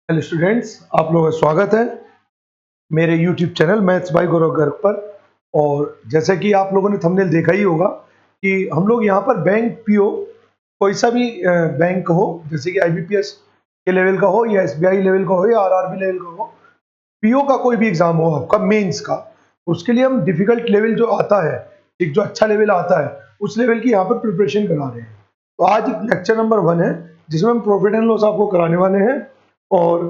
Hello students, आप लोगों का स्वागत है मेरे यूट्यूब चैनल मैथ्स बाय गौरव गर्ग पर। और जैसे कि आप लोगों ने थंबनेल देखा ही होगा कि हम लोग यहाँ पर बैंक पीओ कोई सा भी बैंक हो, जैसे कि आईबीपीएस के लेवल का हो या एसबीआई लेवल का हो या आरआरबी लेवल का हो, पीओ का कोई भी एग्जाम हो आपका मेंस का, उसके लिए हम डिफिकल्ट लेवल जो आता है, एक जो अच्छा लेवल आता है उस लेवल की यहाँ पर प्रिपरेशन करा रहे हैं। तो आज लेक्चर नंबर 1 है जिसमें हम प्रॉफिट एंड लॉस आपको कराने वाले हैं। और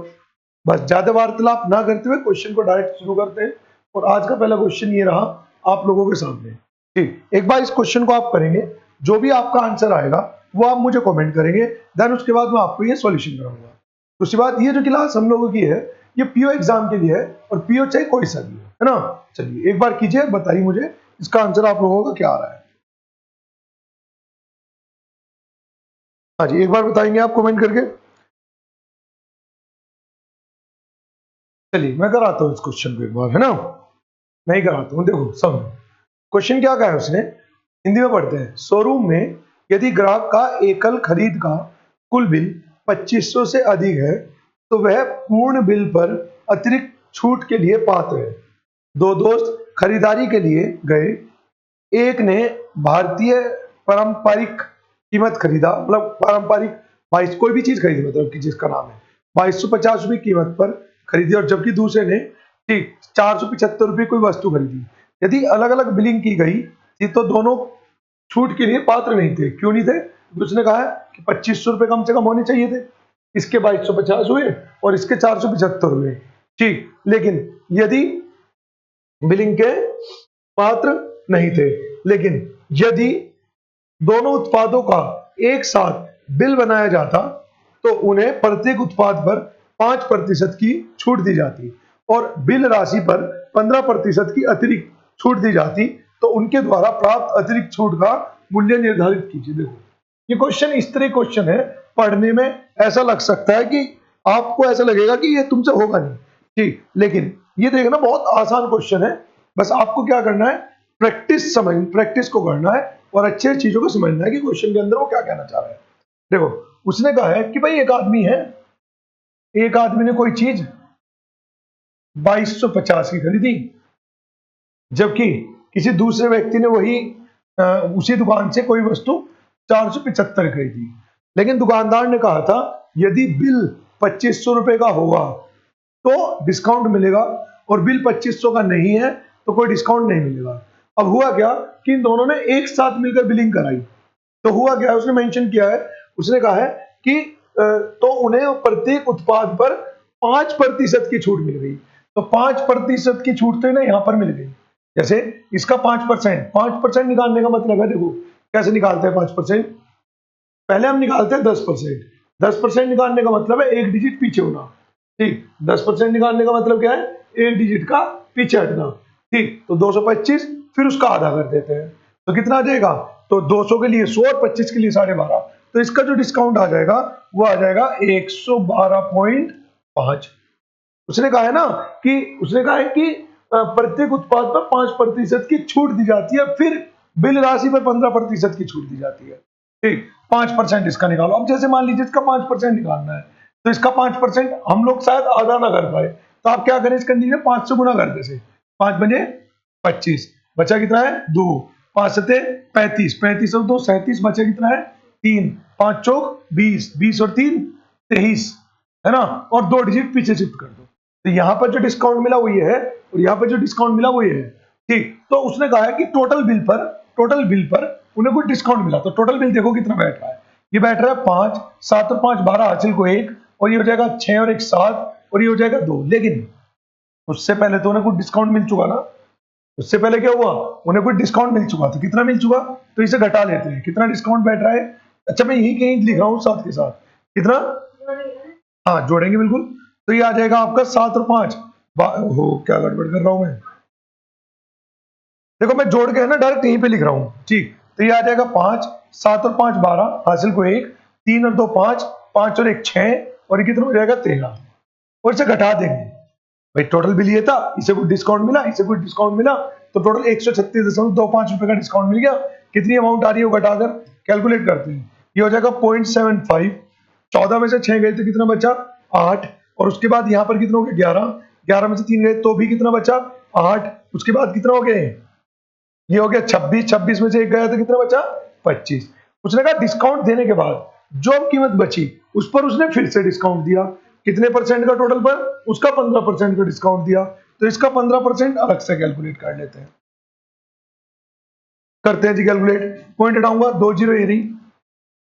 बस ज्यादा वार्तालाप ना करते हुए क्वेश्चन को डायरेक्ट शुरू करते हैं। और आज का पहला क्वेश्चन ये रहा आप लोगों के सामने। ठीक, एक बार इस क्वेश्चन को आप करेंगे, जो भी आपका आंसर आएगा वो आप मुझे कमेंट करेंगे, देन उसके बाद मैं आपको ये सॉल्यूशन कराऊंगा। दूसरी बात, ये जो क्लास हम लोगों की है ये पीओ एग्जाम के लिए है, और पीओ चाहे कोई सा भी है ना। चलिए एक बार कीजिए, बताइए मुझे इसका आंसर आप लोगों का क्या आ रहा है। हाँ जी, एक बार बताएंगे आप कमेंट करके। चलिए मैं कराता हूँ इस क्वेश्चन को एक बार, है ना। मैं ही कराता हूँ, देखो सब क्वेश्चन क्या कहा है उसने, हिंदी में पढ़ते हैं। शोरूम में यदि ग्राहक का एकल खरीद का कुल बिल 2500 से अधिक है तो वह पूर्ण बिल पर अतिरिक्त छूट के लिए पात्र है। दो दोस्त खरीदारी के लिए गए, एक ने भारतीय पारंपरिक कीमत खरीदा, मतलब पारंपरिक 22 कोई भी चीज खरीदी, मतलब कि जिसका नाम है 2250 रुपये कीमत पर खरीदी, और जबकि दूसरे ने ठीक 475 रुपये कोई वस्तु खरीदी। यदि अलग अलग बिलिंग की गई थी तो दोनों छूट के लिए पात्र नहीं थे। क्यों नहीं थे? उसने कहा है कि 2500 रुपये कम से कम होने चाहिए थे, इसके 2250 हुए और इसके 475 हुए। ठीक, लेकिन यदि बिलिंग के पात्र नहीं थे, लेकिन यदि दोनों उत्पादों का एक साथ बिल बनाया जाता तो उन्हें प्रत्येक उत्पाद पर 5% की छूट दी जाती और बिल राशि पर 15% की अतिरिक्त छूट दी जाती। तो उनके द्वारा प्राप्त अतिरिक्त छूट का मूल्य निर्धारित कीजिए। देखो ये क्वेश्चन इस तरह क्वेश्चन है, पढ़ने में ऐसा लग सकता है कि आपको ऐसा लगेगा कि ये तुमसे होगा नहीं, ठीक, लेकिन ये देखना बहुत आसान क्वेश्चन है। बस आपको क्या करना है, प्रैक्टिस को करना है और अच्छे चीजों को समझना है कि क्वेश्चन के अंदर वो क्या कहना चाह रहा है। देखो उसने कहा है कि भाई एक आदमी है, एक आदमी ने कोई चीज 2250 की खरीदी, जबकि किसी दूसरे व्यक्ति ने वही उसी दुकान से कोई वस्तु 475 खरीदी। लेकिन दुकानदार ने कहा था यदि बिल 2500 रुपए का होगा तो डिस्काउंट मिलेगा, और बिल 2500 का नहीं है तो कोई डिस्काउंट नहीं मिलेगा। अब हुआ क्या कि इन दोनों ने एक साथ मिलकर बिलिंग कराई। तो हुआ क्या, उसने मेंशन किया है, उसने कहा है कि तो उन्हें प्रत्येक उत्पाद पर 5% की छूट मिल गई। तो 5% की छूट तो इन्हें यहाँ पर मिल गई। जैसे इसका 5% निकालने का मतलब है, देखो कैसे निकालते हैं 5%। पहले हम निकालते हैं 10%। 10% निकालने का मतलब है एक डिजिट पीछे होना। ठीक, 10% निकालने का मतलब क्या है, एक डिजिट का पीछे हटना। ठीक, तो 225 फिर उसका आधा कर देते हैं तो कितना आ जाएगा, तो 200 के लिए 100 और 25 के लिए 12.5। तो इसका जो डिस्काउंट आ जाएगा वो आ जाएगा 112.5। उसने कहा है ना कि उसने कहा है कि प्रत्येक उत्पाद पर 5% की छूट दी जाती है, फिर बिल राशि पर 15% की छूट दी जाती है। ठीक, 5% इसका निकालो। अब जैसे मान लीजिए इसका 5% निकालना है तो इसका 5% हम लोग शायद आधा ना कर पाए, तो आप क्या करें इस कंडीशन में 5 से गुना कर दे। 5 बजे 25, बचा कितना है 2, 5 सते 35, 35 और 2 37, बचा कितना है 3, 5 चौक 20, 20 और 3 23, है ना, और 2 डिजिट पीछे शिफ्ट कर दो। तो यहाँ पर जो डिस्काउंट मिला वो ये है, और यहाँ पर जो डिस्काउंट मिला वो ये है। ठीक, तो उसने कहा है कि टोटल बिल पर उन्हें कोई डिस्काउंट मिला। तो टोटल बिल देखो कितना बैठ रहा है, ये बैठ रहा है 5, 7 और 5 12, हासिल को 1, और ये हो जाएगा 6 और 1 7, और ये हो जाएगा 2। लेकिन उससे पहले तो उन्हें कुछ डिस्काउंट मिल चुका ना। उससे पहले क्या हुआ, उन्हें कुछ डिस्काउंट मिल चुका। तो कितना मिल चुका, तो इसे घटा लेते हैं, कितना डिस्काउंट बैठ रहा है। अच्छा मैं यही कहीं लिख रहा हूँ साथ के साथ, कितना, हाँ जोड़ेंगे बिल्कुल। तो ये आ जाएगा आपका 7 और 5 हो, क्या गड़बड़ कर रहा हूं मैं, देखो मैं जोड़ के है ना डायरेक्ट यहीं पे लिख रहा हूं। ठीक, तो ये आ जाएगा 5, 7 और 5 12, हासिल को 1, 3 और 2 5, 5 और 1 6, और ये कितना हो जाएगा 13। और इसे घटा देंगे, भाई टोटल बिल ये था, इसे कुछ डिस्काउंट मिला, इसे कुछ डिस्काउंट मिला, तो टोटल 136.25 रुपए का डिस्काउंट मिल गया। कितनी अमाउंट आ रही है वो घटाकर कैलकुलेट करते हैं, ये हो जाएगा 0.75। 14 में से 6 गए तो कितना बचा 8, और उसके बाद यहाँ पर कितना हो गया 11, 11 में से 3 गए तो भी कितना बचा 8, उसके बाद कितना हो गए ये हो गया 26, 26 में से 1 गया तो कितना बचा 25। उसने कहा डिस्काउंट देने के बाद जो कीमत बची उस पर उसने फिर से डिस्काउंट दिया, कितने परसेंट का टोटल पर, उसका 15% का डिस्काउंट दिया, तो इसका 15% अलग से कैलकुलेट कर लेते हैं। करते हैं जी कैलकुलेट, पॉइंट हटाऊंगा 2 जीरो ये रही,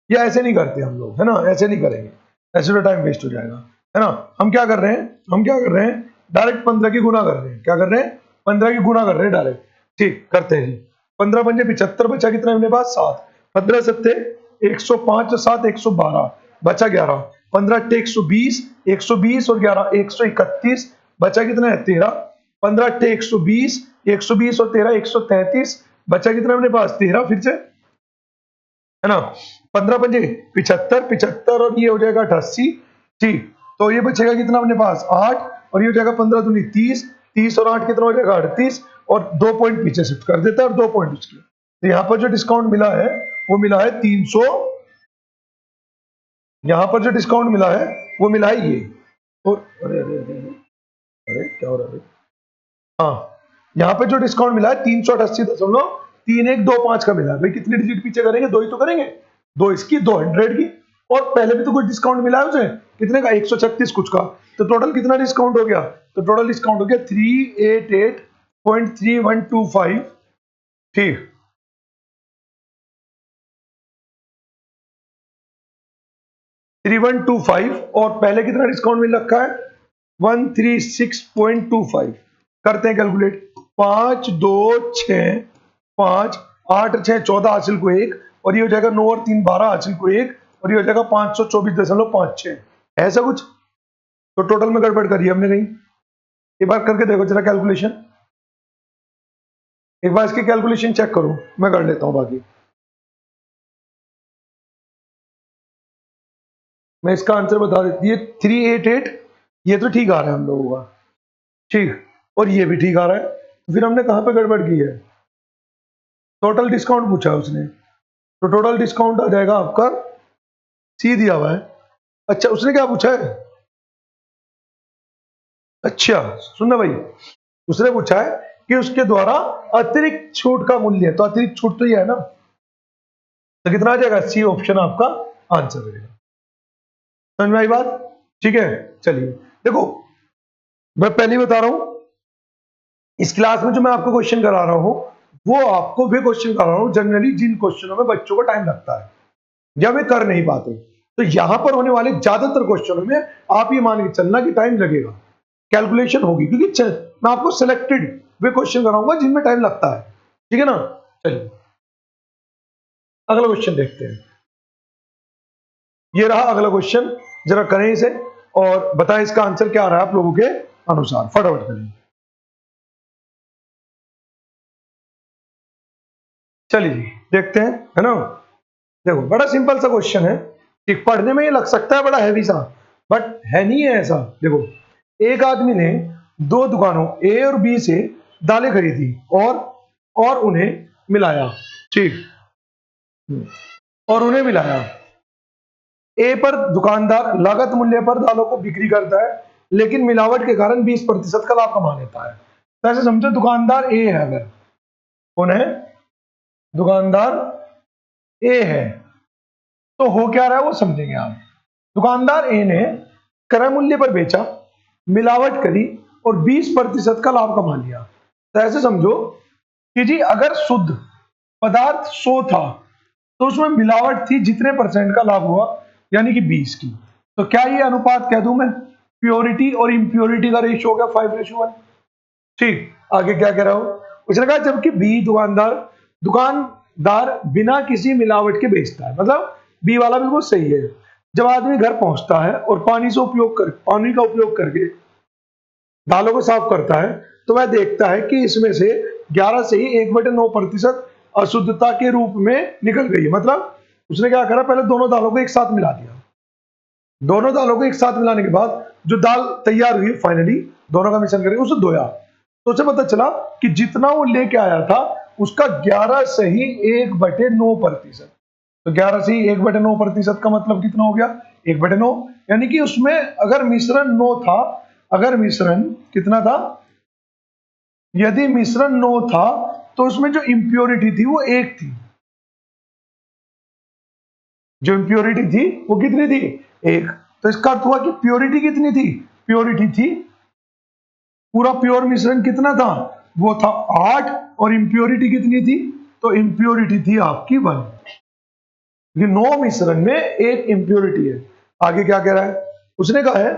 या ऐसे नहीं करते हम लोग, है ना, ऐसे नहीं करेंगे, ऐसे तो टाइम वेस्ट हो जाएगा, है ना। हम क्या कर रहे हैं, हम क्या कर रहे हैं, डायरेक्ट 15 की गुना कर रहे हैं, क्या कर रहे हैं 15 की गुना कर रहे हैं डायरेक्ट। ठीक, करते हैं जी। 15 पंजे 75, बचा कितना अपने पास 7, 15 सत्ते 105, 7 112, बचा 11, 15 अट्ठे 120, 120 और 11 131, बचा कितना है 13, 15 अट्ठे 120, 120 और 13 133, बचा कितना अपने पास 13 फिर से, है ना। 15 पंजे 75, 75 और ये हो जाएगा 88, ठीक, तो ये बचेगा कितना अपने पास 8, और ये हो जाएगा 15 दूनी 30, 30 और 8 कितना हो जाएगा 38, और 2 पॉइंट पीछे शिफ्ट कर देता है और 2 पॉइंट उसकी, तो यहाँ पर जो डिस्काउंट मिला है वो मिला है 300, यहाँ पर जो डिस्काउंट मिला है वो मिला है ये, और अरे अरे अरे अरे क्या हो रहा है, हाँ, यहाँ पे जो डिस्काउंट मिला है 388.3125 का मिला है। भाई कितनी डिजिट पीछे करेंगे, 2 ही तो करेंगे, 2 इसकी 2 100 की, और पहले भी तो कुछ डिस्काउंट मिला है उसे, कितने का 136 कुछ का, तो टोटल कितना डिस्काउंट हो गया, तो टोटल डिस्काउंट हो गया 388.3125, ठीक, 3125, और पहले कितना डिस्काउंट मिल रखा है 136.25, करते हैं कैलकुलेट, 5 2 6 5 8 6 14 हासिल को 1, और ये हो जाएगा 9 और 3 12 हासिल को 1, और ये हो जाएगा 524.56, ऐसा कुछ, तो टोटल में गड़बड़ करी हमने कहीं, एक बार करके देखो जरा कैलकुलेशन, एक बार इसकी कैलकुलेशन चेक करो, मैं कर लेता हूं बाकी, मैं इसका आंसर बता देती है 388, ये तो ठीक आ रहा है हम लोगों का, ठीक, और ये भी ठीक आ रहा है, तो फिर हमने कहां पे गड़बड़ की है, टोटल डिस्काउंट पूछा है उसने, तो टोटल डिस्काउंट आ जाएगा आपका सी दिया हुआ है, अच्छा उसने क्या पूछा है, अच्छा सुनना भाई, उसने पूछा है कि उसके द्वारा अतिरिक्त छूट का मूल्य, तो अतिरिक्त छूट तो ये है ना, तो कितना आ जाएगा, सी ऑप्शन आपका आंसर रहेगा, समझ में आई बात, ठीक है। चलिए देखो, मैं पहले ही बता रहा हूं, इस क्लास में जो मैं आपको क्वेश्चन करा रहा हूं वो आपको वे क्वेश्चन करा रहा हूं जनरली जिन क्वेश्चनों में बच्चों को टाइम लगता है या वे कर नहीं पाते, तो यहां पर होने वाले ज्यादातर क्वेश्चनों में आप ये मान के चलना कि टाइम लगेगा, कैलकुलेशन होगी, क्योंकि मैं आपको सिलेक्टेड वे क्वेश्चन कराऊंगा जिनमें टाइम लगता है, ठीक है ना। चलिए अगला क्वेश्चन देखते हैं, ये रहा अगला क्वेश्चन, जरा करें इसे और बताएं इसका आंसर क्या आ रहा है आप लोगों के अनुसार, फटाफट करें। चलिए जी देखते हैं, है ना, देखो बड़ा सिंपल सा क्वेश्चन है, कि पढ़ने में ये लग सकता है बड़ा हैवी सा, बट है नहीं है ऐसा। देखो, एक आदमी ने 2 दुकानों ए और बी से दालें खरीदी और उन्हें मिलाया, ठीक, और उन्हें मिलाया, ए पर दुकानदार लागत मूल्य पर दालों को बिक्री करता है, लेकिन मिलावट के कारण 20% का लाभ कमा लेता है, तो ऐसे समझो दुकानदार ए है, अगर कौन है, दुकानदार ए है, तो हो क्या रहा है वो समझेंगे आप। दुकानदार ए ने क्रय मूल्य पर बेचा, मिलावट करी और 20% का लाभ कमा लिया, तो ऐसे समझो कि जी अगर शुद्ध पदार्थ 100 था तो उसमें मिलावट थी जितने परसेंट का लाभ हुआ, यानी कि 20 की, तो क्या ये अनुपात कह दूं मैं, प्योरिटी और इम्प्योरिटी का रेशियो हो गया 5:1, ठीक। आगे क्या कह रहा हूं, उसने कहा जबकि बी दुकानदार बिना किसी मिलावट के बेचता है, मतलब बी वाला बिल्कुल सही है, जब आदमी घर पहुंचता है और पानी का उपयोग करके दालों को साफ करता है, तो वह देखता है कि इसमें से 11 से ही 1/9% अशुद्धता के रूप में निकल गई है, मतलब उसने क्या करा, पहले दोनों दालों को एक साथ मिला दिया, दोनों दालों को एक साथ मिलाने के बाद जो दाल तैयार हुई फाइनली दोनों का मिश्रण करके उसे धोया, तो उसे पता चला कि जितना वो लेके आया था उसका 11 से ही 1/9%, तो 11 से ही 1/9% का मतलब कितना हो गया 1/9, यानी कि उसमें अगर मिश्रण 9 था, अगर मिश्रण कितना था, यदि मिश्रण 9 था तो उसमें जो इंप्योरिटी थी वो 1 थी। जो इंप्योरिटी थी वो कितनी थी, 1। तो इसका अर्थ हुआ कि प्योरिटी कितनी थी, प्योरिटी थी, पूरा प्योर मिश्रण कितना था, वो था 8, और इंप्योरिटी कितनी थी, तो इंप्योरिटी थी आपकी 1। ये 9 मिश्रण में 1 इंप्योरिटी है। आगे क्या कह रहा है, उसने कहा है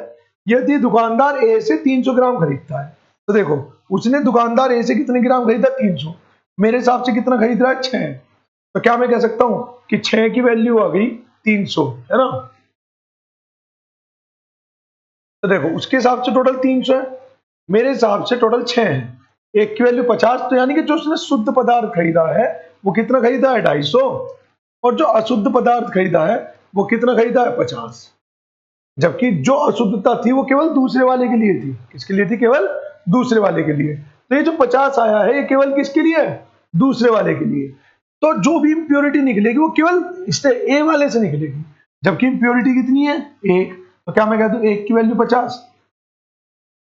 यदि दुकानदार ए से 300 ग्राम खरीदता है, तो देखो उसने दुकानदार ए से कितने ग्राम खरीदा, 300, मेरे हिसाब से कितना खरीद रहा है, 6। तो क्या मैं कह सकता हूं कि 6 की वैल्यू आ गई 300, है ना। तो देखो उसके हिसाब से टोटल 300 है, मेरे हिसाब से टोटल 6 है, एक की वैल्यू 50। तो यानी कि जो उसने शुद्ध पदार्थ खरीदा है वो कितना खरीदा है, 250, और जो अशुद्ध पदार्थ खरीदा है वो कितना खरीदा है, 50। जबकि जो अशुद्धता थी वो केवल दूसरे वाले के लिए थी, किसके लिए थी, केवल दूसरे वाले के लिए। तो ये जो 50 आया है ये केवल किसके लिए है, दूसरे वाले के लिए। तो जो भी इंप्योरिटी निकलेगी वो केवल इससे ए वाले से निकलेगी, जबकि इंप्योरिटी कितनी है, 1। तो क्या मैं कह दूं 1 की वैल्यू 50,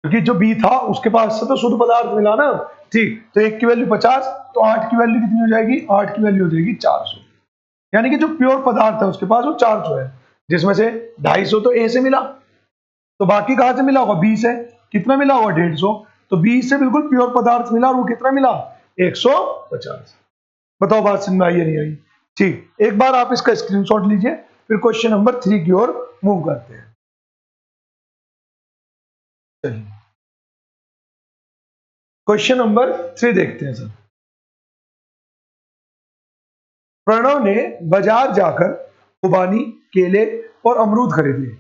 क्योंकि जो बी था उसके पास से तो शुद्ध पदार्थ मिला ना, ठीक। तो 1 की वैल्यू 50, तो 8 की वैल्यू कितनी हो जाएगी, 8 की वैल्यू हो जाएगी 400। यानी कि जो प्योर पदार्थ है उसके पास वो 400 है, जिसमें से 250 तो ए से मिला, तो बाकी कहां से मिला होगा, बी से। कितना मिला होगा, 150। तो बी से बिल्कुल प्योर पदार्थ मिला, और वो कितना मिला, 150। बताओ बात समझ में आई या नहीं आई। ठीक, एक बार आप इसका स्क्रीनशॉट लीजिए, फिर क्वेश्चन नंबर 3 की ओर मूव करते हैं। चलिए क्वेश्चन नंबर 3 देखते हैं सर। प्रणव ने बाजार जाकर खुबानी, केले और अमरूद खरीदे।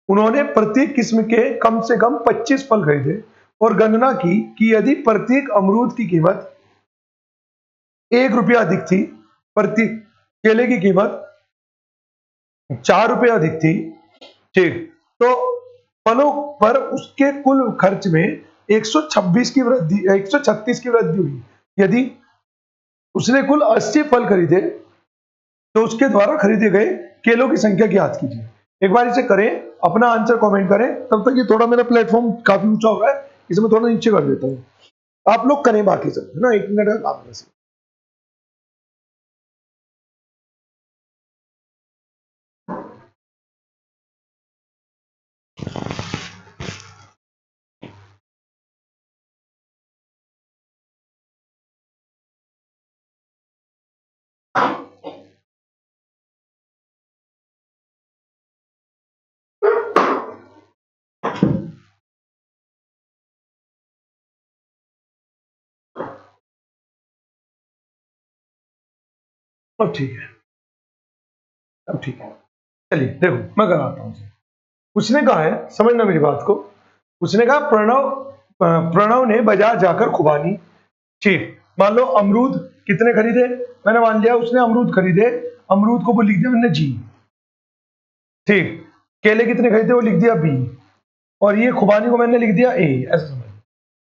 उन्होंने प्रत्येक किस्म के कम से कम 25 फल खरीदे और गणना की कि यदि प्रत्येक अमरूद की कीमत 1 रुपया अधिक थी, प्रति केले की कीमत 4 रुपये अधिक थी, ठीक, तो फलों पर उसके कुल खर्च में 136 की वृद्धि हुई। यदि उसने कुल 80 फल खरीदे तो उसके द्वारा खरीदे गए केलों की संख्या ज्ञात कीजिए। एक बार इसे करें, अपना आंसर कमेंट करें। तब तक ये थोड़ा मेरा प्लेटफॉर्म काफी ऊंचा हो रहा है, इसे मैं थोड़ा नीचे कर देता हूँ, आप लोग करें बाकी सब, है ना, 1 मिनट का काम है। अब ठीक है, अब ठीक है। चलिए देखो मैं कराता हूँ। उसने कहा है, समझना मेरी बात को, उसने कहा प्रणव ने बाजार जाकर खुबानी, ठीक, मान लो अमरूद कितने खरीदे, मैंने मान लिया उसने अमरूद खरीदे, अमरूद को वो लिख दिया मैंने जी, ठीक। केले कितने खरीदे वो लिख दिया बी, और ये खुबानी को मैंने लिख दिया ए। ऐसा समझ,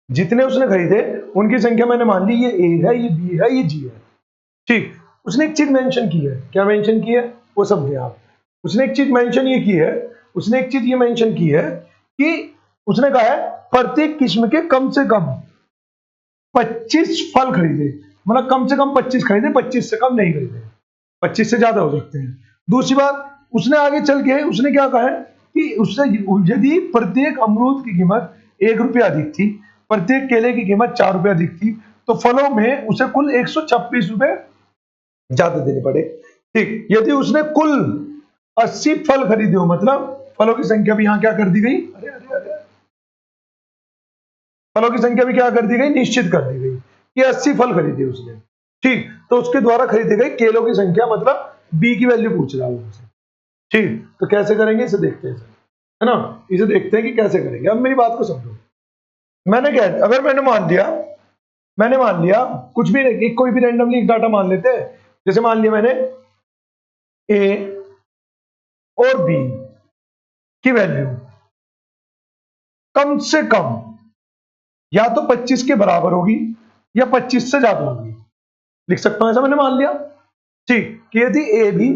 जितने उसने खरीदे उनकी संख्या मैंने मान ली, ये ए है, ये बी है, ये जी है, ठीक। उसने एक चीज मेंशन की है, क्या मेंशन की है वो समझे आप। उसने एक चीज मेंशन ये की है, उसने एक चीज ये मेंशन की है कि उसने कहा है प्रत्येक किस्म के कम से कम 25 फल खरीदे, मतलब कम से कम 25 खरीदे, 25 से कम नहीं खरीदे, 25 से ज्यादा हो सकते हैं। दूसरी बात, उसने आगे चल के उसने क्या कहा है कि उससे यदि प्रत्येक अमरूद की कीमत 1 रुपया अधिक थी, प्रत्येक केले की कीमत 4 रुपये अधिक थी, तो फलों में उसे कुल 126 रुपए ज्यादा देने पड़े, ठीक। यदि उसने कुल 80 फल खरीदे हो, मतलब फलों की संख्या भी यहां क्या कर दी गई, अरे अरे अरे, फलों की संख्या भी क्या कर दी गई, निश्चित कर दी गई कि 80 फल खरीदे उसने, ठीक। तो उसके द्वारा खरीदे गए केलों की संख्या, मतलब बी की वैल्यू पूछ रहा है उनसे, ठीक। तो कैसे करेंगे इसे देखते हैं, है ना, इसे देखते हैं कि कैसे करेंगे। अब मेरी बात को समझो, मैंने क्या, अगर मैंने मान लिया कुछ भी, एक कोई भी रैंडमली एक डाटा मान लेते हैं, जैसे मान लिया मैंने ए और बी की वैल्यू कम से कम या तो 25 के बराबर होगी या 25 से ज्यादा होगी, लिख सकता हूं, ऐसा मैंने मान लिया, ठीक। कि यदि ए भी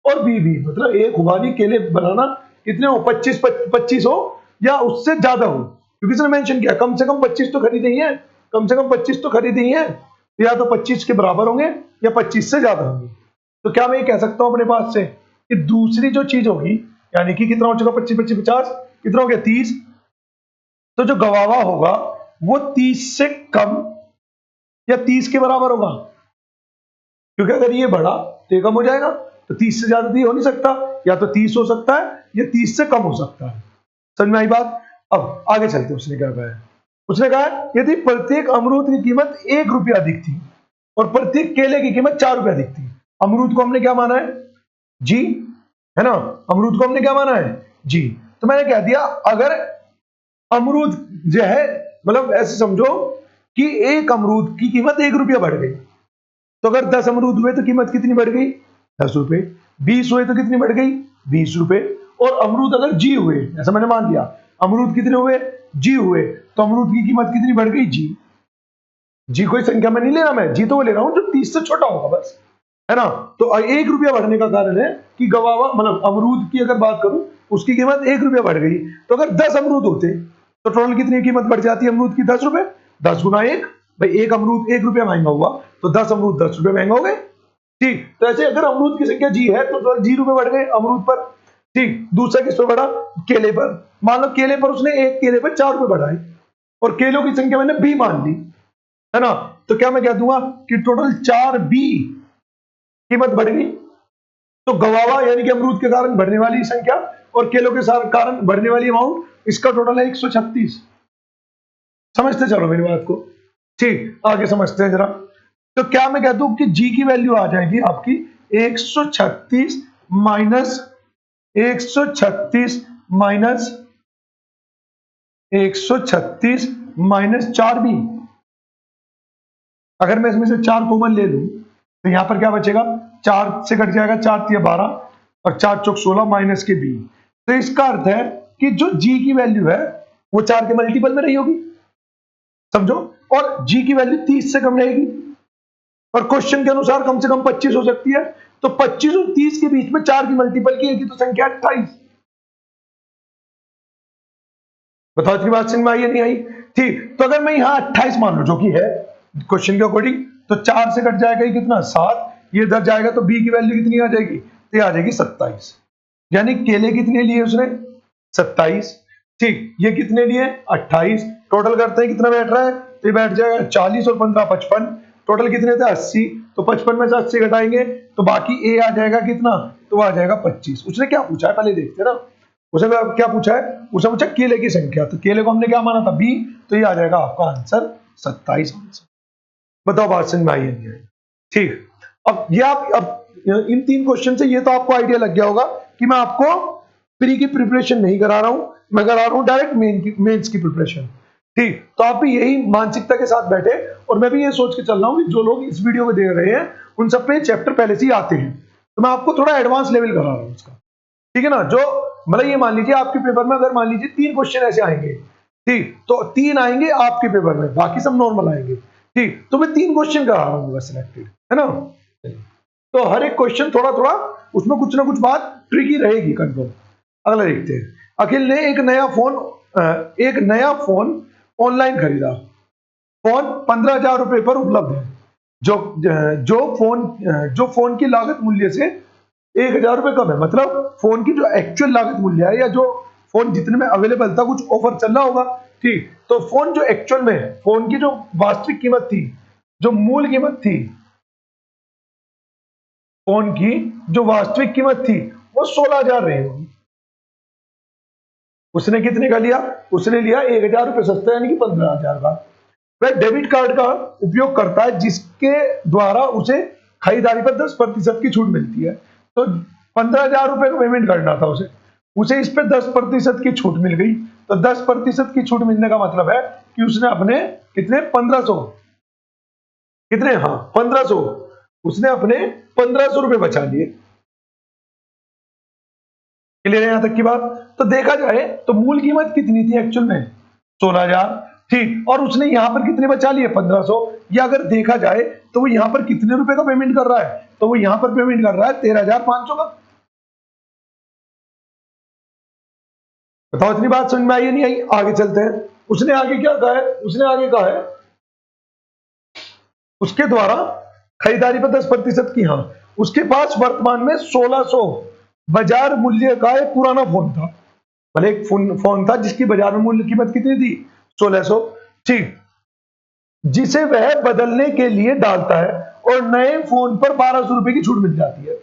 और बी भी, मतलब ए खुबानी केले बनाना कितने हो, 25 हो या उससे ज्यादा हो, क्योंकि इसने मेंशन किया कम से कम 25 तो खरीदे ही है, कम से कम 25 तो खरीदे ही है, तो या तो 25 के बराबर होंगे या 25 से ज्यादा होंगे। तो क्या मैं ये कह सकता हूं अपने पास से कि दूसरी जो चीज होगी, यानी कि कितना हो चुका 25 25 50, कितना हो गया 30, तो जो गवावा होगा वो 30 से कम या 30 के बराबर होगा, क्योंकि अगर ये बढ़ा तो ये कम हो जाएगा, तो 30 से ज्यादा तो ये हो नहीं सकता, या तो 30 हो सकता है या 30 से कम हो सकता है। समझ में आई बात? अब आगे चलते, उसने क्या कहा है, उसने कहा यदि प्रत्येक अमरूद की कीमत 1 रुपया अधिक थी और प्रत्येक केले की कीमत 4 रुपया अधिक थी। अमरूद को हमने क्या माना है, जी, है ना, अमरूद को हमने क्या माना है, जी। तो मैंने कह दिया अगर अमरूद जो है, मतलब ऐसे समझो कि एक अमरूद की कीमत 1 रुपया बढ़ गई, तो अगर 10 अमरूद हुए तो कीमत कितनी बढ़ गई, 10 रुपए। 20 हुए तो कितनी बढ़ गई, 20 रुपए। और अमरूद अगर जी हुए, ऐसा मैंने मान लिया अमरूद कितने हुए, जी हुए, तो अमरूद की कीमत कितनी बढ़ गई, जी। जी कोई संख्या में नहीं ले रहा मैं, जी तो वो ले रहा हूं जो 30 से छोटा होगा बस, है ना। तो 1 रुपया बढ़ने का कारण है कि गवावा, मतलब अमरूद की अगर बात करूं उसकी कीमत 1 रुपया बढ़ गई, तो अगर 10 अमरूद होते तो टोटल कितनी कीमत बढ़ जाती है अमरूद की, 10 रुपए। 10 गुना 1, भाई एक अमरूद 1 रुपया महंगा हुआ तो 10 अमरूद 10 रुपये महंगा हो गए, ठीक। तो ऐसे अगर अमरूद की संख्या जी है तो टोटल जी रुपए बढ़ गए अमरूद पर, ठीक। दूसरा किस पर बढ़ा, केले पर। मान लो केले पर उसने एक केले पर 4 रुपए बढ़ाए और केलों की संख्या मैंने बी मान ली, है ना, तो क्या मैं कह दूंगा कि टोटल 4 बी कीमत बढ़ गई। तो गवावा यानी कि अमरूद के कारण बढ़ने वाली संख्या और केलों के कारण बढ़ने वाली अमाउंट, इसका टोटल है 136। समझते चलो मेरी बात को, ठीक। आगे समझते हैं जरा। तो क्या मैं कह दूं कि जी की वैल्यू आ जाएगी आपकी 136 माइनस 136 माइनस 136 माइनस 4 बी। अगर मैं इसमें से 4 कॉमन ले लूं तो यहां पर क्या बचेगा, 4 से कट जाएगा, 4 तिया 12 और 4 चौक 16 माइनस के बी। तो इसका अर्थ है कि जो जी की वैल्यू है वो 4 के मल्टीपल में रही होगी, समझो, और जी की वैल्यू 30 से कम रहेगी, और क्वेश्चन के अनुसार कम से कम 25 हो सकती है, तो 25 और 30 के बीच में 4 की मल्टीपल की एक ही तो संख्या 28। बताओ इसकी बात समझ में आई या नहीं आई, ठीक। तो अगर मैं यहां 28 मान लू जो कि है क्वेश्चन के अकॉर्डिंग, तो 4 से कट जाएगा ये कितना 7, ये इधर जाएगा तो बी की वैल्यू कितनी आ जाएगी, तो ये आ जाएगी 27। यानी केले कितने लिए उसने, 27, ठीक। ये कितने लिए 28, टोटल करते हैं कितना बैठ रहा है, तो ये बैठ जाएगा 40 और 15 55, टोटल कितने थे 80, तो 55 में से 80 घटाएंगे तो बाकी ए आ जाएगा कितना, तो आ जाएगा 25। उसने क्या पूछा है पहले देखते ना, उसने क्या पूछा है, उसने पूछा केले की संख्या, तो केले को हमने क्या माना था बी, तो ये आ जाएगा आपका आंसर 27 आंसर। बताओ बात समझ में आई है नहीं आई, ठीक। अब ये आप अब इन 3 क्वेश्चन से ये तो आपको आइडिया लग गया होगा कि मैं आपको प्री की प्रिपरेशन नहीं करा रहा हूं, मैं करा रहा हूं डायरेक्ट मेंस की प्रिपरेशन, ठीक। तो आप भी यही मानसिकता के साथ बैठे, और मैं भी ये सोच के चल रहा हूं कि जो लोग इस वीडियो को देख रहे हैं उन सब पे चैप्टर पहले से ही आते हैं, तो मैं आपको थोड़ा एडवांस लेवल करा रहा हूं उसका, ठीक है ना। जो मतलब ये मान लीजिए आपके पेपर में अगर मान लीजिए 3 क्वेश्चन ऐसे आएंगे, ठीक, तो 3 आएंगे आपके पेपर में, बाकी सब नॉर्मल आएंगे, ठीक। तो मैं 3 क्वेश्चन करा रहा हूँ सिलेक्टेड, है ना। तो हर एक क्वेश्चन थोड़ा थोड़ा उसमें कुछ ना कुछ बात ट्रिकी रहेगी कंफर्म। अगला देखते हैं। अखिल ने एक नया फोन ऑनलाइन खरीदा। फोन 15,000 रुपए पर उपलब्ध है। जो जो फोन की लागत मूल्य से 1,000 रुपए कम है, मतलब फोन की जो एक्चुअल लागत मूल्य है या जो फोन जितने में अवेलेबल था, कुछ ऑफर चल रहा होगा, ठीक। तो फोन जो एक्चुअल में फोन की जो वास्तविक कीमत थी, जो मूल कीमत थी फोन की, जो वास्तविक कीमत थी वो 16,000 रही होगी। उसने कितने का लिया, उसने लिया 1,000 रुपए सस्ता, यानी कि 15,000 का। वह डेबिट कार्ड का उपयोग करता है जिसके द्वारा उसे खरीदारी पर 10% की छूट मिलती है। तो 15,000 रुपए का पेमेंट करना था उसे, उसे इस पर 10% की छूट मिल गई। तो 10% की छूट मिलने का मतलब है कि उसने अपने कितने 1500, कितने, हाँ 1500, उसने अपने 1500 रुपए बचा लिए। क्लियर है यहां तक की बात। तो देखा जाए तो मूल कीमत कितनी थी एक्चुअल में, 16,000, ठीक। और उसने यहां पर कितने बचा लिए 1500, या अगर देखा जाए तो वो यहां पर कितने रुपए का पेमेंट कर रहा है, तो वो यहां पर पेमेंट कर रहा है 13,500 का। बताओ इतनी बात समझ में आई या नहीं आई? आगे चलते हैं। उसने आगे क्या कहा है? उसने आगे कहा है उसके द्वारा खरीदारी पर 10% की, हाँ उसके पास वर्तमान में 1600 बाजार मूल्य का एक पुराना फोन था। भले एक फोन था जिसकी बाजार में मूल्य कीमत कितनी थी? 1600। ठीक, जिसे वह बदलने के लिए डालता है और नए फोन पर 1200 रुपए की छूट मिल जाती है।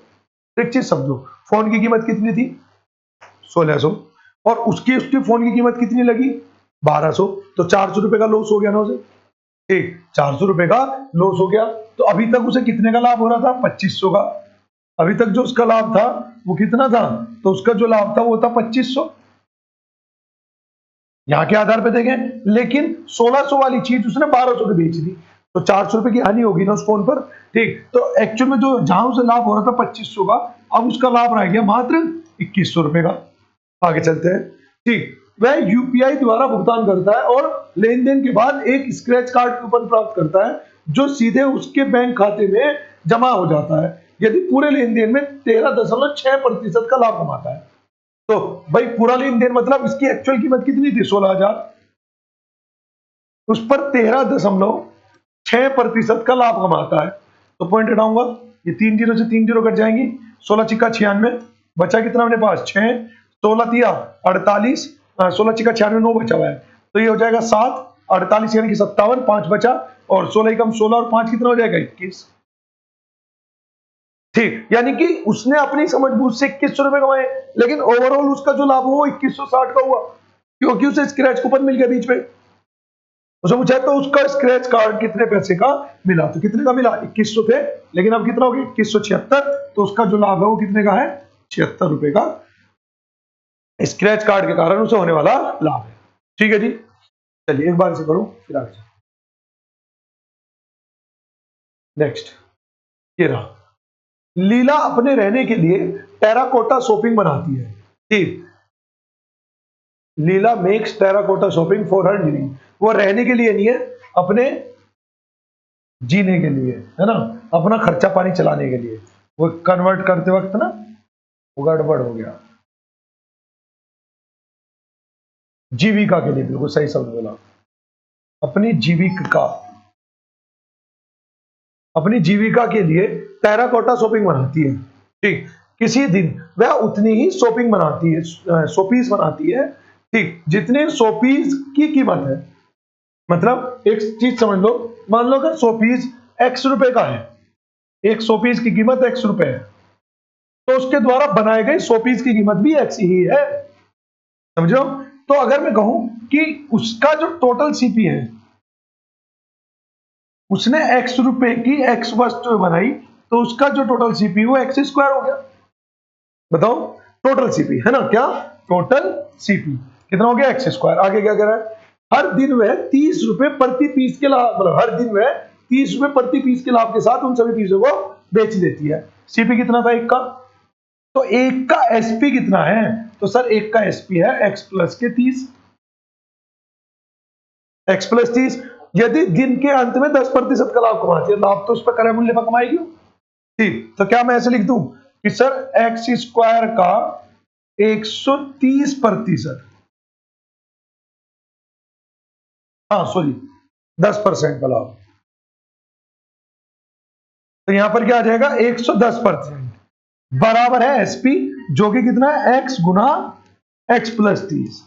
एक चीज समझो, फोन की कीमत कितनी थी? 1600, और उसकी उसकी फोन की कीमत कितनी लगी? 1200, तो 400 रुपए का लॉस हो गया ना उसे। ठीक, 400 रुपए का लॉस हो गया। तो अभी तक उसे कितने का लाभ हो रहा था? 2500 का। अभी तक जो उसका लाभ था वो कितना था? तो उसका जो लाभ था वो था 2500। यहां के आधार पे देखें, लेकिन 1600 वाली चीज उसने 1200 की बेच दी, तो 400 रुपए की हानि होगी ना उस फोन पर। ठीक, तो एक्चुअल में जो जहां उसे लाभ हो रहा था 2500 का, अब उसका लाभ रह गया मात्र 2100 रुपए का। आगे चलते हैं। ठीक, वह यूपीआई द्वारा भुगतान करता है और लेन देन के बाद एक स्क्रैच कार्ड कूपन प्राप्त करता है जो सीधे उसके बैंक खाते में जमा हो जाता है यदि पूरे लेन देन में 13.6% का लाभ कमाता है। तो भाई पूरा लेन देन मतलब इसकी एक्चुअल कीमत कितनी थी? 16,000, उस पर 13.6% का लाभ कमाता है। तो पॉइंट हटाऊंगा, ये 3 जीरो से 3 जीरो कट जाएंगी, 16 चिक्का 96, बचा कितना अपने पास? 6, 16 तिया 48, 16 चिक्का 96, 9 बचा हुआ है, तो ये हो जाएगा 7, 48 यानी कि 57, 5 बचा, और 16 कम 16 और 5 कितना हो जाएगा? 21। ठीक, यानी कि उसने अपनी समझबूझ से 2100 रुपए कमाए, लेकिन ओवरऑल उसका जो लाभ हुआ वो 2160 का हुआ, क्योंकि उसे स्क्रैच कूपन मिल गया बीच में। उसे पूछा तो उसका स्क्रैच कार्ड कितने पैसे का मिला, तो कितने का मिला? 2100 थे, लेकिन अब कितना हो गया? 2176, तो उसका जो लाभ है वो कितने का है? 76 रुपए का स्क्रैच कार्ड के कारण उसे होने वाला लाभ है। ठीक है जी, चलिए एक बार से करूं फिर आगे। नेक्स्ट, ये रहा। लीला अपने रहने के लिए टेराकोटा शॉपिंग बनाती है। ठीक, Leela makes terracotta shopping for her living, वो रहने के लिए नहीं है, अपने जीने के लिए, है ना, अपना खर्चा पानी चलाने के लिए। वो कन्वर्ट करते वक्त ना वो गड़बड़ हो गया, जीविका के लिए, बिल्कुल सही शब्द बोला। अपनी जीविका, अपनी जीविका के लिए टेराकोटा शॉपिंग बनाती है। ठीक, किसी दिन वह उतनी ही शॉपिंग बनाती है, शोपीस बनाती है, ठीक, जितने शोपीस की कीमत है। मतलब एक चीज समझ लो, मान लो अगर शोपीस एक्स रुपए का है, एक शोपीस की कीमत एक्स रुपए है, तो उसके द्वारा बनाए गए शोपीस की कीमत भी एक्स ही है। समझो, तो अगर मैं कहूं कि उसका जो टोटल सीपी है, उसने एक्स रुपए की एक्स वस्तु बनाई, तो उसका जो टोटल सीपी वो एक्स स्क्वायर हो गया। बताओ, टोटल सीपी है ना, क्या टोटल सीपी कितना हो गया? X square. आगे क्या कह रहा है? हर दिन वह 30 रुपए प्रति पीस के लाभ, मतलब हर दिन वह 30 रुपए प्रति पीस के लाभ के साथ उन सभी पीसों को बेच देती है। सीपी कितना था एक का? तो एक का एसपी कितना है? तो सर एक का एसपी है एक्स प्लस के 30, एक्स प्लस 30। यदि दिन के अंत में 10% का लाभ कमाती है, लाभ तो उस पर क्रय मूल्य पर कमाएगी। ठीक, तो क्या मैं ऐसे लिख दूं कि सर एक्स स्क्वायर का 130%, हाँ सॉरी 10% का लाभ, तो यहां पर क्या आ जाएगा? 110% बराबर है एसपी, जो कि कितना है? एक्स गुना एक्स प्लस 30।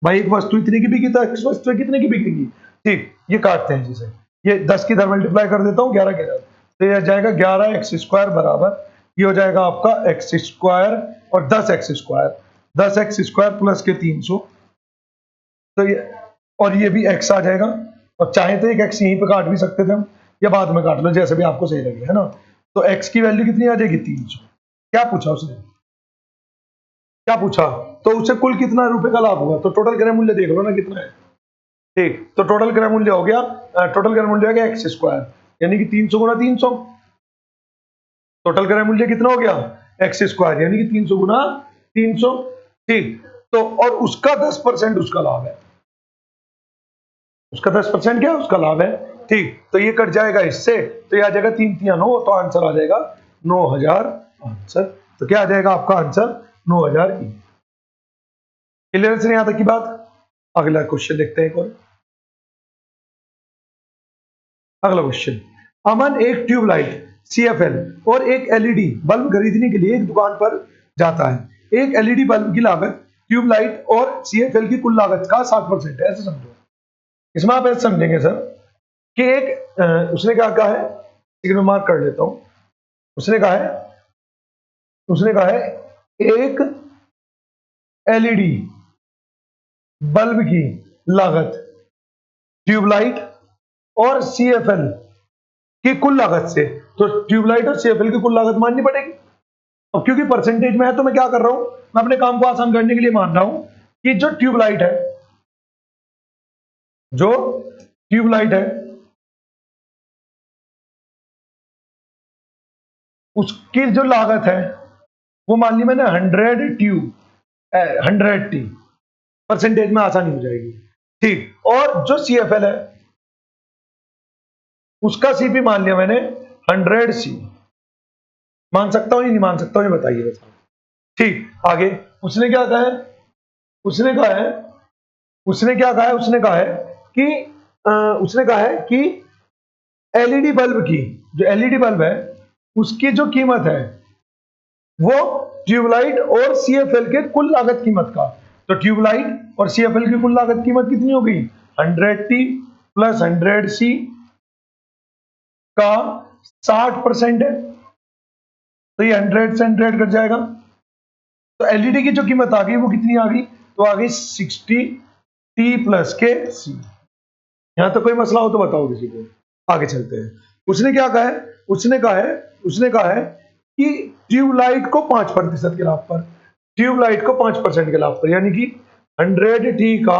भाई एक वस्तु इतने की बिकी तो एक्स वस्तु कितने की बिकेगी? ठीक, ये काटते हैं जिसे, ये 10 की इधर मल्टीप्लाई कर देता हूं 11 के इधर, तो ये जाएगा 11 एक्स स्क्वायर बराबर, ये हो जाएगा आपका एक्स स्क्वायर और 10 x square, 10 x square plus के 300, तो ये, और ये भी एक्स आ जाएगा, और चाहे तो एक एक्स यहीं पे काट भी सकते थे हम, या बाद में काट लो जैसे भी आपको सही लगे, है ना। तो एक्स की वैल्यू कितनी आ जाएगी? 300। क्या पूछा उसने? क्या पूछा? तो उसे कुल कितना रुपए का लाभ हुआ, तो टोटल क्रय मूल्य देख लो ना कितना है। ठीक, तो टोटल क्रय मूल्य हो गया, टोटल क्रय मूल्य हो गया एक्स स्क्वायर, यानी कि 300 गुना 300, टोटल क्रय मूल्य कितना हो गया? एक्स स्क्वायर, यानी कि 300 गुना 300। ठीक, तो और उसका 10% उसका लाभ है, उसका 10% क्या है? उसका लाभ है। ठीक, तो ये कट जाएगा इससे, तो ये आ जाएगा 3 3 9, तो आंसर आ जाएगा 9000 आंसर। तो क्या आ जाएगा आपका आंसर? 9000। क्लियर से नहीं आता की बात। अगला क्वेश्चन देखते हैं एक और। अगला क्वेश्चन, अमन एक ट्यूबलाइट CFL और एक LED बल्ब खरीदने के लिए एक दुकान पर जाता है। एक LED बल्ब की लागत ट्यूबलाइट और CFL की कुल लागत का 60% है, ऐसे समझो। इसमें आप ऐसे समझेंगे सर कि एक उसने क्या कहा है, मैं मार्क कर लेता हूं। उसने कहा है एक LED बल्ब की लागत ट्यूबलाइट और CFL की कुल लागत से, तो ट्यूबलाइट और CFL की कुल लागत माननी पड़ेगी। अब क्योंकि परसेंटेज में है तो मैं क्या कर रहा हूं, मैं अपने काम को आसान करने के लिए मान रहा हूं कि जो ट्यूबलाइट है उसकी जो लागत है वो मान ली मैंने 100T परसेंटेज में आसानी हो जाएगी। ठीक, और जो CFL है उसका CP मान लिया मैंने 100C। मान सकता हूं या नहीं मान सकता हूं, ये बताइए बस। ठीक, आगे उसने क्या कहा है, उसने कहा है कि LED बल्ब की, जो LED बल्ब है उसकी जो कीमत है वो ट्यूबलाइट और CFL के कुल लागत कीमत का, तो ट्यूबलाइट और CFL की कुल लागत कीमत कितनी हो गई, 100T प्लस 100C का 60% है, तो ये 100 से 100 कट जाएगा। तो LED की जो कीमत आ गई वो कितनी आ गई, तो आ गई 60T प्लस के C। यहां तो कोई मसला हो तो बताओ किसी को। आगे चलते हैं। उसने क्या कहा है, उसने कहा है कि ट्यूबलाइट को 5% के लाभ पर, ट्यूबलाइट को 5% के लाभ पर, यानी कि 100T का,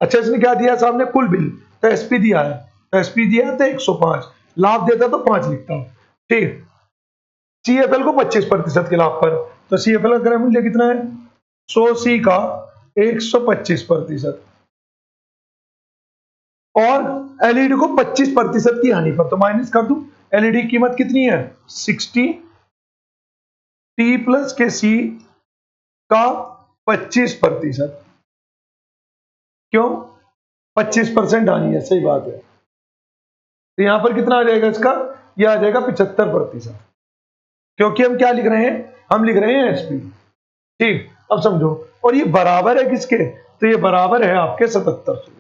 अच्छा इसने क्या दिया सामने, कुल बिल, तो SP दिया है, तो SP दिया है तो 105, लाभ देता तो 5 लिखता। ठीक, CFL को 25% के लाभ पर, तो CFL का क्रय मूल्य कितना है, 100C का 125%, और LED को 25% की हानि पर, तो माइनस कर दूं, LED की कीमत कितनी है 60T प्लस के C का 25%, क्यों 25% हानि है, सही बात है। तो यहां पर कितना आ जाएगा इसका, यह आ जाएगा 75%, क्योंकि हम क्या लिख रहे हैं, हम लिख रहे हैं SP। ठीक, अब समझो, और ये बराबर है किसके, तो ये बराबर है आपके 77 से।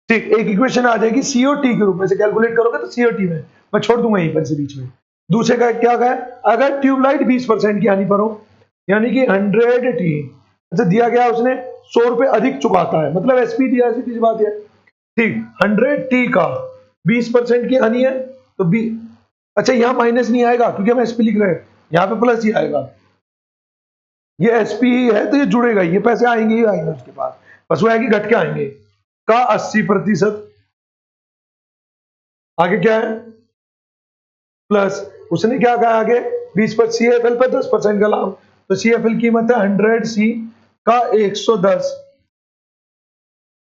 ठीक, एक इक्वेशन आ जाएगी COT के रूप में से, कैलकुलेट करोगे तो COT में, मैं छोड़ दूंगा यहीं पर से बीच में। दूसरे का क्या है, अगर ट्यूबलाइट 20% की हानि पर हो, यानी कि 100T, अच्छा दिया गया उसने 100 रुपए अधिक चुकाता है, मतलब SP दिया है, सीधी बात है। ठीक, 100T का 20% की हानि है, तो अच्छा यहां माइनस नहीं आएगा क्योंकि हम SP लिख रहे हैं, यहां पे प्लस ही आएगा, ये SP ही है तो ये जुड़ेगा, ये पैसे आएंगे ही आएंगे उसके पास, बस वो है कि घट के आएंगे, का 80%। आगे क्या है, प्लस उसने क्या कहा आगे, 20 पर CFL पर 10% का लाभ, तो CFL कीमत है 100C का 110।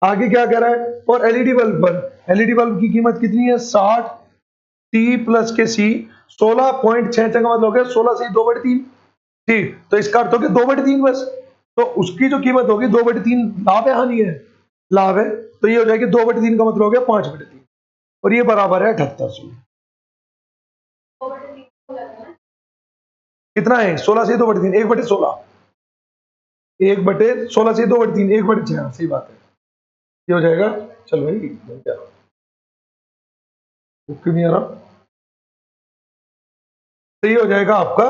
आगे क्या कह रहा है, और LED बल्ब पर, LED बल्ब की कीमत कितनी है 60T प्लस के C, 16.6 का मतलब हो गया 16 से 2/3। ठीक, तो इसका अर्थ हो गया 2/3 बस, तो उसकी जो कीमत होगी 2/3, लाभ है हानि है, लाभ है, तो ये हो जाएगी 2/3 का मतलब हो गया 5/3, और ये बराबर है 7800। कितना है 16 से 2/3, 1/16, 1/16 से 2/3, 1/6, सही बात है, ये हो जाएगा। चलो भाई क्या क्यों नहीं आ रहा, तो ये हो जाएगा आपका,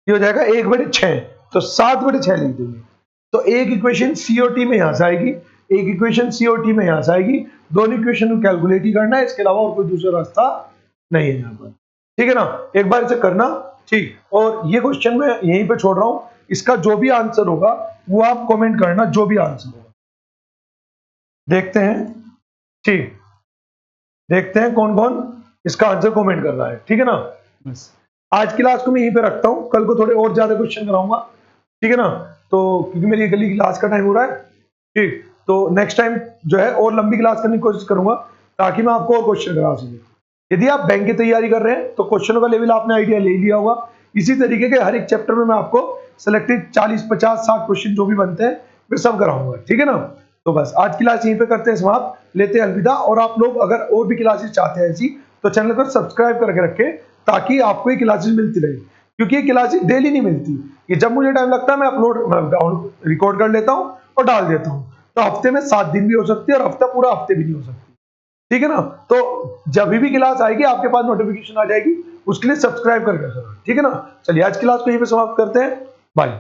ये हो जाएगा 1/6, तो 7/6 लिख देंगे। तो एक इक्वेशन COT में यहां से आएगी, एक इक्वेशन COT में यहां से आएगी, दोनों इक्वेशन को कैलकुलेट ही करना है, इसके अलावा और कोई दूसरा रास्ता नहीं है यहाँ पर। ठीक है ना, एक बार इसे करना। ठीक, और ये क्वेश्चन मैं यहीं पे छोड़ रहा हूं, इसका जो भी आंसर होगा वो आप कमेंट करना, जो भी आंसर होगा देखते हैं। ठीक, देखते हैं कौन कौन इसका आंसर कमेंट कर रहा है, ठीक है ना। बस आज की क्लास को मैं यहीं पे रखता हूं, कल को थोड़े और ज्यादा क्वेश्चन कराऊंगा, ठीक है ना, तो क्योंकि मेरी कल की क्लास का टाइम हो रहा है। ठीक, तो नेक्स्ट टाइम जो है और लंबी क्लास करने की कोशिश करूंगा ताकि मैं आपको और क्वेश्चन करा सकूं। यदि आप बैंक की तैयारी कर रहे हैं तो क्वेश्चनों का लेवल आपने आइडिया ले लिया होगा, इसी तरीके के हर एक चैप्टर में मैं आपको सिलेक्टेड 40, 50, 60 क्वेश्चन जो भी बनते हैं मैं सब कराऊंगा, ठीक है ना। तो बस आज की क्लास यहीं पे करते हैं समाप्त, लेते हैं अलविदा। और आप लोग अगर और भी क्लासेस चाहते हैं ऐसी, तो चैनल को सब्सक्राइब करके रखें ताकि आपको ये क्लासेस मिलती रहे, क्योंकि ये क्लासेस डेली नहीं मिलती। ये जब मुझे टाइम लगता है मैं अपलोड रिकॉर्ड कर लेता हूँ और डाल देता हूँ। तो हफ्ते में 7 दिन भी हो सकती है और हफ्ता पूरा हफ्ते भी नहीं हो सकती, ठीक है ना। तो जब भी क्लास आएगी आपके पास नोटिफिकेशन आ जाएगी, उसके लिए सब्सक्राइब करके रखना, ठीक है ना। चलिए आज क्लास को यहीं पे समाप्त करते हैं, बाय।